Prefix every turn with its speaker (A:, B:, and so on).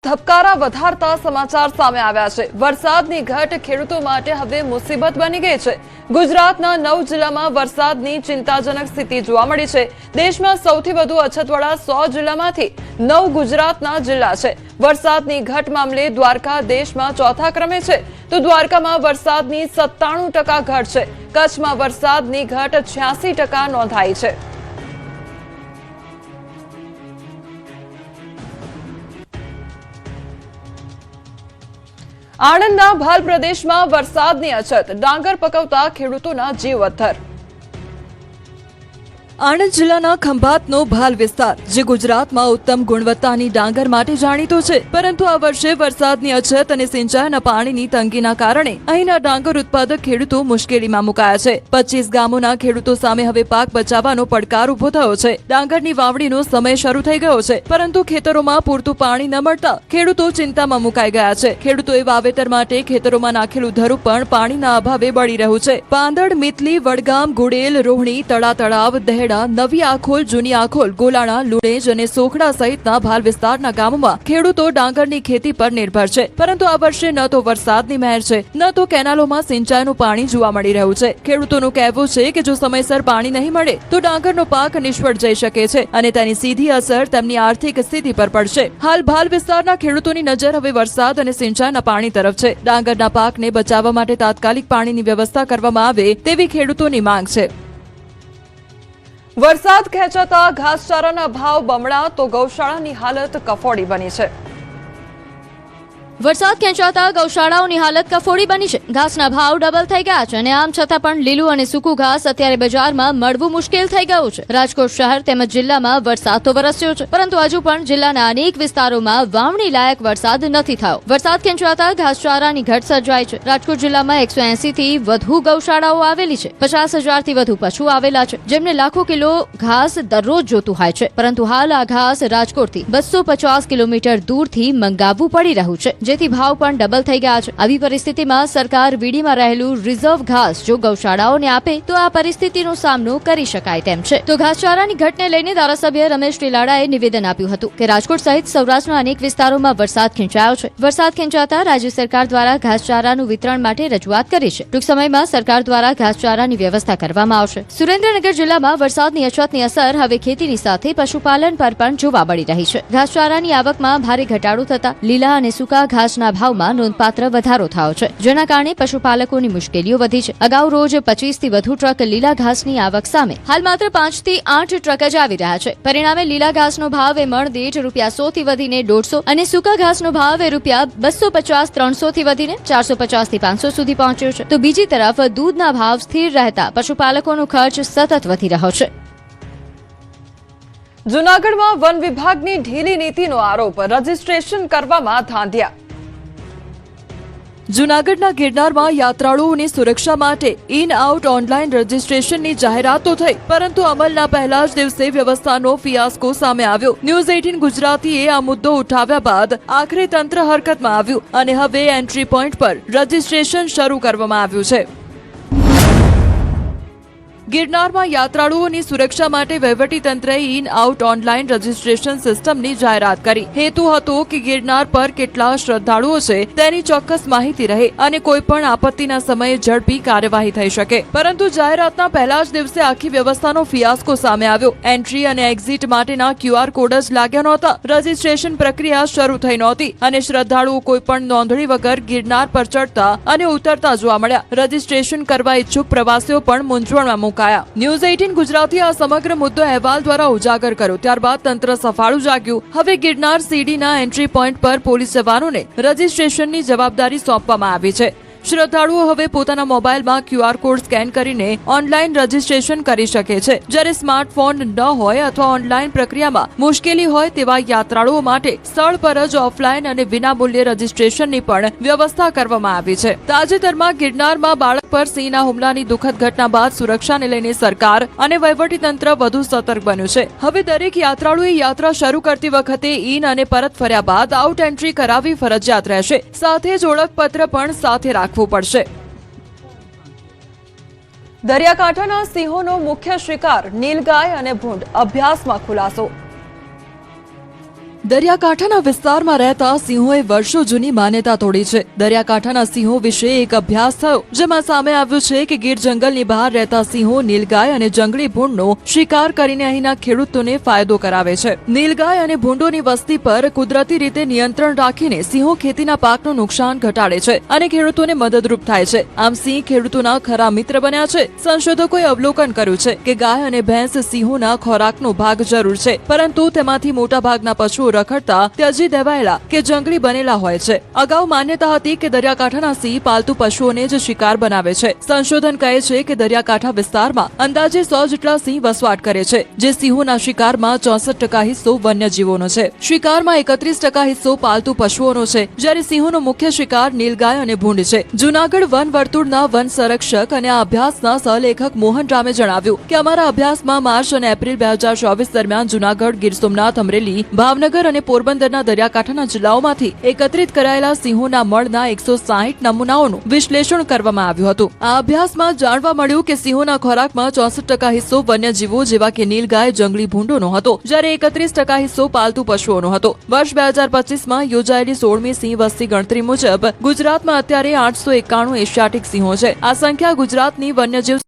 A: ધબકારા વધારતા સમાચાર સામે આવ્યા છે। વરસાદની ઘટ ખેડૂતો માટે હવે મુસીબત બની ગઈ છે। ગુજરાતના 9 જિલ્લામાં વરસાદની ચિંતાજનક સ્થિતિ જોવા મળી છે। દેશમાં સૌથી વધુ અછતવાળા 100 જિલ્લામાંથી 9 ગુજરાતના જિલ્લા છે। વરસાદની ઘટ મામલે દ્વારકા દેશમાં ચોથા ક્રમે છે, તો દ્વારકામાં વરસાદની 97% ઘટ છે। કચ્છમાં વરસાદની ઘટ 86% નોંધાઈ છે। આણંદના ભાલ પ્રદેશમાં વરસાદની અછત, ડાંગર પકવતા ખેડૂતોના જીવ અદ્ધર। આણંદ જિલ્લાના ખંભાતનો ભાલ વિસ્તાર જે ગુજરાતમાં ઉત્તમ ગુણવત્તાની ડાંગર માટે જાણીતો છે, પરંતુ આ વર્ષે વરસાદની અછત અને સિંચાઈના પાણીની તંગીના કારણે અહીંના ડાંગર ઉત્પાદક ખેડૂતો મુશ્કેલીમાં મુકાયા છે। 25 ગામોના ખેડૂતો સામે હવે પાક બચાવવાનો પડકાર ઉભો થયો છે। ડાંગરની વાવણીનો સમય શરૂ થઈ ગયો છે, પરંતુ ખેતરોમાં પૂરતું પાણી ન મળતા ખેડૂતો ચિંતામાં મુકાઈ ગયા છે। ખેડૂતોએ વાવેતર માટે ખેતરોમાં નાખેલું ધરું પણ પાણીના અભાવે બળી રહ્યું છે। પાંદડ, મિતલી, વડગામ, ગુડેલ, રોહણી, તળા તળાવ, દહેડા, નવી આખોલ, જૂની આખોલ, ગોલાણા, લુણેજ અને સોખડા સહિતના ભાલ વિસ્તારના ગામોમાં ખેડૂતો ડાંગરની ખેતી પર નિર્ભર છે, પરંતુ આ વર્ષે ન તો વરસાદની મહેર છે, ન તો કેનાલોમાં સિંચાઈનું પાણી જોવા મળી રહ્યું છે। ખેડૂતોનું કહેવું છે કે જો સમયસર પાણી નહીં મળે તો ડાંગરનો પાક નિષ્ફળ જઈ શકે છે અને તેની સીધી અસર તેમની આર્થિક સ્થિતિ પર પડશે। હાલ ભાલ વિસ્તારના ખેડૂતોની નજર હવે વરસાદ અને સિંચાઈના પાણી તરફ છે। ડાંગરના પાકને બચાવવા માટે તાત્કાલિક પાણીની વ્યવસ્થા કરવામાં આવે તેવી ખેડૂતોની માંગ છે। વરસાદ ખેંચાતા ઘાસચારાના ભાવ બમણા, તો ગૌશાળાની હાલત કફોડી બની છે।
B: વરસાદ ખેંચાતા ગૌશાળાઓની હાલત કફોડી બની છે। ઘાસના ભાવ ડબલ થઈ ગયા છે અને આમ છતાં પણ લીલું અને સૂકું ઘાસ અત્યારે બજારમાં મળવું મુશ્કેલ થઈ ગયું છે। રાજકોટ શહેર તેમજ જિલ્લામાં વરસાદ તો વરસ્યો છે, પરંતુ હજુ પણ જિલ્લાના અનેક વિસ્તારોમાં વાવણી લાયક વરસાદ નથી થયો। વરસાદ ખેંચાતા ઘાસચારાની ઘટ સર્જાઈ છે। રાજકોટ જિલ્લામાં 180 થી વધુ ગૌશાળાઓ આવેલી છે। 50,000 થી વધુ પશુ આવેલા છે, જેમને લાખો કિલો ઘાસ દરરોજ જોતું હોય છે, પરંતુ હાલ આ ઘાસ રાજકોટથી 250 કિલોમીટર દૂરથી મંગાવવું પડી રહ્યું છે, જેથી ભાવ પણ ડબલ થઈ ગયા છે। આવી પરિસ્થિતિમાં સરકાર વીડીમાં રહેલું રિઝર્વ ઘાસ જો ગૌશાળાઓને આપે તો આ પરિસ્થિતિનો સામનો કરી શકાય તેમ છે। તો ઘાસચારાની ઘટને લઈને ધારાસભ્ય રમેશ ટીલાડાએ નિવેદન આપ્યું હતું કે રાજકોટ સહિત સૌરાષ્ટ્રના અનેક વિસ્તારોમાં વરસાદ ખેંચાયો છે। વરસાદ ખેંચાતા રાજ્ય સરકાર દ્વારા ઘાસચારાનું વિતરણ માટે રજૂઆત કરી છે। ટૂંક સમયમાં સરકાર દ્વારા ઘાસચારાની વ્યવસ્થા કરવામાં આવશે। સુરેન્દ્રનગર જિલ્લામાં વરસાદની અછતની અસર હવે ખેતીની સાથે પશુપાલન પર પણ જોવા મળી રહી છે। ઘાસચારાની આવકમાં ભારે ઘટાડો થતા લીલા અને સૂકા ઘાસના ભાવમાં નોંધપાત્ર વધારો થયો છે, જેના કારણે પશુપાલકોની મુશ્કેલીઓ વધી છે। અગાઉ રોજ 25 થી વધુ ટ્રક લીલા ઘાસની આવક સામે હાલ માત્ર 5 થી 8 ટ્રક જ આવી રહ્યા છે। પરિણામે લીલા ઘાસનો ભાવ એ મણ દીઠ ₹100 થી વધીને 150 અને સૂકા ઘાસનો ભાવ એ ₹250-300 થી વધીને 450 થી 500 સુધી પહોંચ્યો છે। તો બીજી તરફ દૂધના ભાવ સ્થિર રહેતા પશુપાલકોનો ખર્ચ સતત વધી રહ્યો છે।
A: જૂનાગઢમાં વન વિભાગની ઢીલી નીતિનો આરોપ, રજીસ્ટ્રેશન કરવામાં ધાંધ્યા। જૂનાગઢના ગિરનારમાં યાત્રાળુઓની સુરક્ષા માટે ઇન આઉટ ઓનલાઈન રજીસ્ટ્રેશનની જાહેરાત તો થઈ, પરંતુ અમલના પહેલા જ દિવસે વ્યવસ્થાનો ફિયાસ્કો સામે આવ્યો। ન્યૂઝ 18 ગુજરાતીએ આ મુદ્દો ઉઠાવ્યા બાદ આખરે તંત્ર હરકતમાં આવ્યું અને હવે એન્ટ્રી પોઈન્ટ પર રજીસ્ટ્રેશન શરૂ કરવામાં આવ્યું છે। ગિરનારમાં યાત્રાળુઓની સુરક્ષા માટે વહીવટીતંત્રએ ઇન આઉટ ઓનલાઈન રજીસ્ટ્રેશન સિસ્ટમની જાહેરાત કરી। હેતુ હતો કે ગિરનાર પર કેટલા શ્રદ્ધાળુઓ છે તેની ચોક્કસ માહિતી રહે અને કોઈ પણ આપત્તિના સમયે ઝડપી કાર્યવાહી થઈ શકે, પરંતુ જાહેરાતના પહેલા જ દિવસે આખી વ્યવસ્થાનો ફિયાસ્કો સામે આવ્યો। એન્ટ્રી અને એક્ઝિટ માટેના QR કોડ જ લાગ્યા નહોતા, રજીસ્ટ્રેશન પ્રક્રિયા શરૂ થઈ નહોતી અને શ્રદ્ધાળુઓ કોઈ પણ નોંધણી વગર ગિરનાર પર ચડતા અને ઉતરતા જોવા મળ્યા। રજીસ્ટ્રેશન કરવા ઈચ્છુક પ્રવાસીઓ પણ મૂંઝવણમાં મુકાયા। ન્યૂઝ 18 ગુજરાતી આ સમગ્ર મુદ્દો અહેવાલ દ્વારા ઉજાગર કર્યો, ત્યારબાદ તંત્ર સફાળું જાગ્યું। હવે ગિરનાર સીડીના એન્ટ્રી પોઈન્ટ પર પોલીસ જવાનોને રજીસ્ટ્રેશનની જવાબદારી સોંપવામાં આવી છે। શ્રદ્ધાળુઓ હવે પોતાના મોબાઈલમાં QR કોડ સ્કેન કરીને ઓનલાઈન રજીસ્ટ્રેશન કરી શકે છે। જ્યારે સ્માર્ટફોન ન હોય અથવા ઓનલાઈન પ્રક્રિયામાં મુશ્કેલી હોય તેવા યાત્રાળુઓ માટે સ્થળ પર જ ઓફલાઈન અને વિનામૂલ્યે રજીસ્ટ્રેશનની પણ વ્યવસ્થા કરવામાં આવી છે। તાજેતરમાં ગિરનારમાં બાળક પર સિંહના હુમલાની દુઃખદ ઘટના બાદ સુરક્ષાને લઈને સરકાર અને વહીવટીતંત્ર વધુ સતર્ક બન્યું છે। હવે દરેક યાત્રાળુએ યાત્રા શરૂ કરતી વખતે ઇન અને પરત ફર્યા બાદ આઉટ એન્ટ્રી કરાવવી ફરજિયાત રહેશે, સાથે જ ઓળખપત્ર પણ સાથે રાખવું પડશે। દરિયાકાંઠાના સિંહોનો મુખ્ય શિકાર નીલગાય અને ભૂંડ, અભ્યાસમાં ખુલાસો। દરિયાકાંઠાના વિસ્તારમાં રહેતા સિંહોએ વર્ષો જૂની માન્યતા તોડી છે. દરિયાકાંઠાના સિંહો વિશે એક અભ્યાસ થયો, જેમાં સામે આવ્યું છે કે ગીર જંગલની બહાર રહેતા સિંહો નીલગાય અને જંગલી ભૂંડનો શિકાર કરીને અહીંના ખેડૂતોને ફાયદો કરાવે છે. નીલગાય અને ભૂંડોની વસ્તી પર કુદરતી રીતે નિયંત્રણ રાખીને સિંહો ખેતીના પાકનું નુકસાન ઘટાડે છે અને ખેડૂતોને મદદરૂપ થાય છે. આમ સિંહ ખેડૂતોના ખરા મિત્ર બન્યા છે. સંશોધકોએ અવલોકન કર્યું છે કે ગાય અને ભેંસ સિંહોના ખોરાકનો ભાગ જરૂર છે, પરંતુ તેમાંથી મોટા ભાગના પશુઓ રખડતા ત્યજી દેવાયેલા કે જંગલી બનેલા હોય છે. અગાઉ માન્યતા હતી કે દરિયાકાંઠાના સિંહ પાલતુ પશુઓને જ શિકાર બનાવે છે. સંશોધન કહે છે કે દરિયાકાંઠા વિસ્તારમાં અંદાજે 100 જેટલા સિંહ વસવાટ કરે છે, જે સિંહોના શિકારમાં 64% હિસ્સો વન્યજીવોનો છે. શિકારમાં 31% હિસ્સો પાલતુ પશુઓનો છે, જ્યારે સિંહોનો મુખ્ય શિકાર નીલગાય અને ભૂંડ છે. જૂનાગઢ વન વર્તુળના વન સંરક્ષક અને આ અભ્યાસના સહલેખક મોહન રામે જણાવ્યું કે અમારા અભ્યાસમાં માર્ચ અને એપ્રિલ 2024 દરમિયાન જૂનાગઢ, ગીર સોમનાથ, અમરેલી, ભાવનગર અને પોરબંદરના દરિયાકાંઠાના જિલ્લાઓમાંથી એકત્રિત કરાયેલા સિંહોના મળના 160 નમૂનાઓનું વિશ્લેષણ કરવામાં આવ્યું હતું. આ અભ્યાસમાં જાણવા મળ્યું કે સિંહોના ખોરાકમાં 64% હિસ્સો વન્યજીવો જેવા કે નીલગાય, જંગલી ભૂંડોનો હતો, જ્યારે 31% હિસ્સો પાલતુ પશુઓનો હતો. વર્ષ 2025માં યોજાયેલી 16મી સિંહ વસ્તી ગણતરી મુજબ ગુજરાતમાં અત્યારે 891 એશિયાટિક સિંહો છે. આ સંખ્યા ગુજરાતની વન્યજીવ